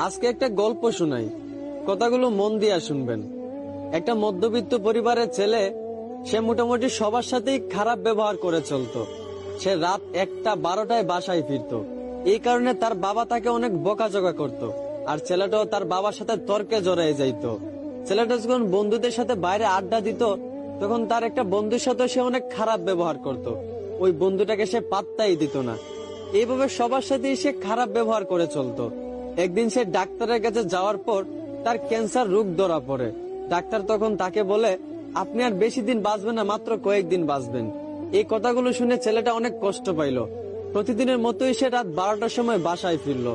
আজকে একটা গল্প শোনাই, কথাগুলো মন দিয়া শুনবেন। একটা মধ্যবিত্ত পরিবারের ছেলে, সে মোটামুটি সবার সাথেই খারাপ ব্যবহার করে চলতো। সে রাত 1টা 12টায় বাসায় ফিরতো। এই কারণে তার বাবা তাকে অনেক বকাঝকা করত। আর ছেলেটাও তার বাবার সাথে তর্কে জড়ায় যাইতো। ছেলেটা যখন বন্ধুদের সাথে বাইরে আড্ডা দিত, তখন তার একটা বন্ধুর সাথে সে অনেক খারাপ ব্যবহার করত। ওই বন্ধুটাকে সে পাত্তাই দিত না। এইভাবে সবার সাথেই সে খারাপ ব্যবহার করে চলতো। একদিন সে ডাক্তারের কাছে যাওয়ার পর তার ক্যান্সার রোগ ধরা পড়ে। ডাক্তার তখন তাকে বলে, আপনি আর বেশি দিন বাঁচবেন না, মাত্র কয়েকদিন বাঁচবেন। এই কথাগুলো শুনে ছেলেটা অনেক কষ্ট পাইল। প্রতিদিনের মতোই সে রাত 12টার সময় বাসায় ফিরল।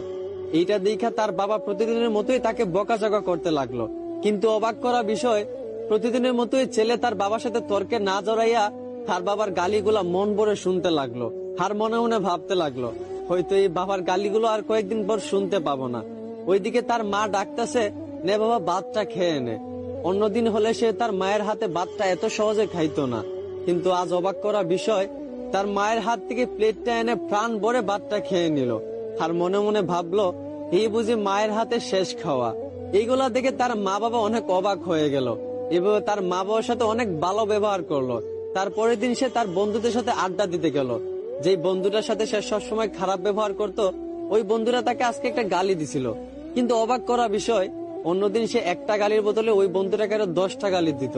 এইটা দেখা তার বাবা প্রতিদিনের মতোই তাকে বকাঝকা করতে লাগলো। কিন্তু অবাক করা বিষয়, প্রতিদিনের মতোই ছেলে তার বাবার সাথে তর্কে না জড়াইয়া তার বাবার গালিগুলা মন ভরে শুনতে লাগলো। আর মনে মনে ভাবতে লাগলো, হয়তো এই বাবার গালিগুলো আর কয়েকদিন পর শুনতে পাবো না। ওইদিকে তার মা ডাকতেছে, নে বাবা ভাতটা খেয়ে নে। অন্যদিন হলে সে তার মায়ের হাতে ভাতটা এত সহজে খাইতো না। কিন্তু আজ অবাক করা বিষয়, তার মায়ের হাত থেকে প্লেটটা এনে প্রাণ ভরে ভাতটা খেয়ে নিল। আর মনে মনে ভাবলো, এই বুঝি মায়ের হাতে শেষ খাওয়া। এইগুলা দেখে তার মা বাবা অনেক অবাক হয়ে গেল। এভাবে তার মা বাবার সাথে অনেক ভালো ব্যবহার করলো। তারপরের দিন সে তার বন্ধুদের সাথে আড্ডা দিতে গেল। যেই বন্ধুটার সাথে সে সবসময় খারাপ ব্যবহার করত, ওই বন্ধুরা তাকে আজকে একটা গালি দিছিল। কিন্তু অবাক করা বিষয়, অন্যদিন সে একটা গালির বদলে ওই বন্ধুটাকে আরো 10টা গালি দিত।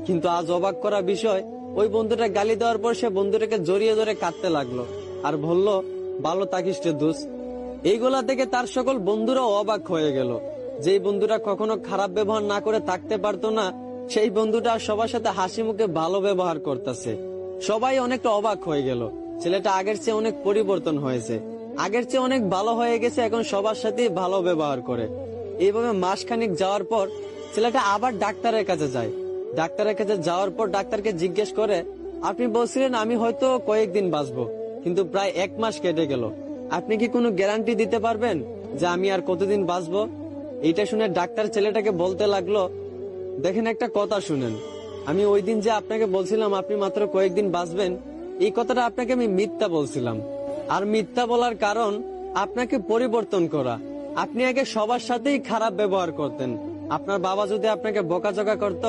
কিন্তু আজ অবাক করা বিষয়, ওই বন্ধুটা গালি দেওয়ার পর সে বন্ধুটাকে জড়িয়ে ধরে কাঁদতে লাগলো আর বলল, ভালো থাকিস রে দোস্ত। এইগুলা থেকে তার সকল বন্ধুরাও অবাক হয়ে গেল। যেই বন্ধুরা কখনো খারাপ ব্যবহার না করে থাকতে পারতো না, সেই বন্ধুটা সবার সাথে হাসি মুখে ভালো ব্যবহার করতেছে। সবাই অনেকটা অবাক হয়ে গেল। ছেলেটা আগের চেয়ে অনেক পরিবর্তন হয়েছে, আগের চেয়ে অনেক ভালো হয়ে গেছে। এখন সবার সাথেই ভালো ব্যবহার করে। এইভাবে মাসখানিক যাওয়ার পর ছেলেটা আবার ডাক্তারের কাছে যায়। ডাক্তারের কাছে যাওয়ার পর ডাক্তারকে জিজ্ঞেস করে, আপনি বলছিলেন আমি হয়তো কয়েকদিন বাঁচবো, কিন্তু প্রায় 1 মাস কেটে গেল। আপনি কি কোনো গ্যারান্টি দিতে পারবেন যে আমি আর কতদিন বাঁচবো? এইটা শুনে ডাক্তার ছেলেটাকে বলতে লাগলো, দেখেন একটা কথা শুনেন, আমি ওই দিন যে আপনাকে বলছিলাম আপনি মাত্র কয়েকদিন বাঁচবেন, এই কথাটা আপনাকে আমি মিথ্যা বলছিলাম। আর মিথ্যা বলার কারণ আপনাকে পরিবর্তন করা। আপনি আগে সবার সাথেই খারাপ ব্যবহার করতেন। আপনার বাবা যদি আপনাকে বকাঝকা করত,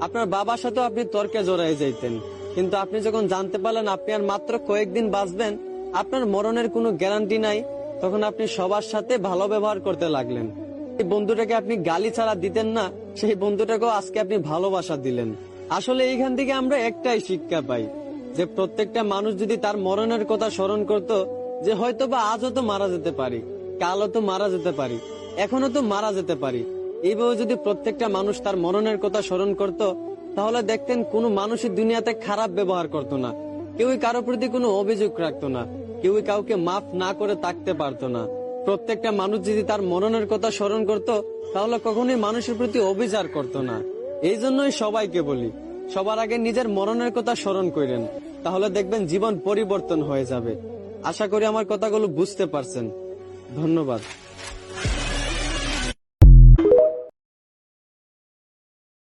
আপনার বাবার সাথেও আপনি তর্কে জড়াই যাইতেন। কিন্তু আপনি যখন জানতে পারলেন আপনি আর মাত্র কয়েকদিন বাঁচবেন, আপনার মরণের কোনো গ্যারান্টি নাই, তখন আপনি সবার সাথে ভালো ব্যবহার করতে লাগলেন। এই বন্ধুটাকে আপনি গালি ছাড়া দিতেন না, সেই বন্ধুটাকেও আজকে আপনি ভালোবাসা দিলেন। আসলে এইখান থেকে আমরা একটাই শিক্ষা পাই, যে প্রত্যেকটা মানুষ যদি তার মরণের কথা স্মরণ করত, যে হয়তো বা আজও তো মারা যেতে পারি, কালও তো মারা যেতে পারি, এখনো তো মারা যেতে পারি, এইভাবে যদি প্রত্যেকটা মানুষ তার মরণের কথা স্মরণ করত, তাহলে দেখতেন কোনো মানুষই দুনিয়াতে খারাপ ব্যবহার করত না, কেউই কারো প্রতি কোনো অভিযোগ রাখতো না, কেউই কাউকে মাফ না করে থাকতে পারতো না। প্রত্যেকটা মানুষ যদি তার মরণের কথা স্মরণ করত, তাহলে কখনোই মানুষের প্রতি অবিচার করত না। এই জন্যই সবাইকে বলি, সবার আগে নিজের মরণের কথা স্মরণ করেন, তাহলে দেখবেন জীবন পরিবর্তন হয়ে যাবে। আশা করি আমার কথাগুলো বুঝতে পারছেন। ধন্যবাদ।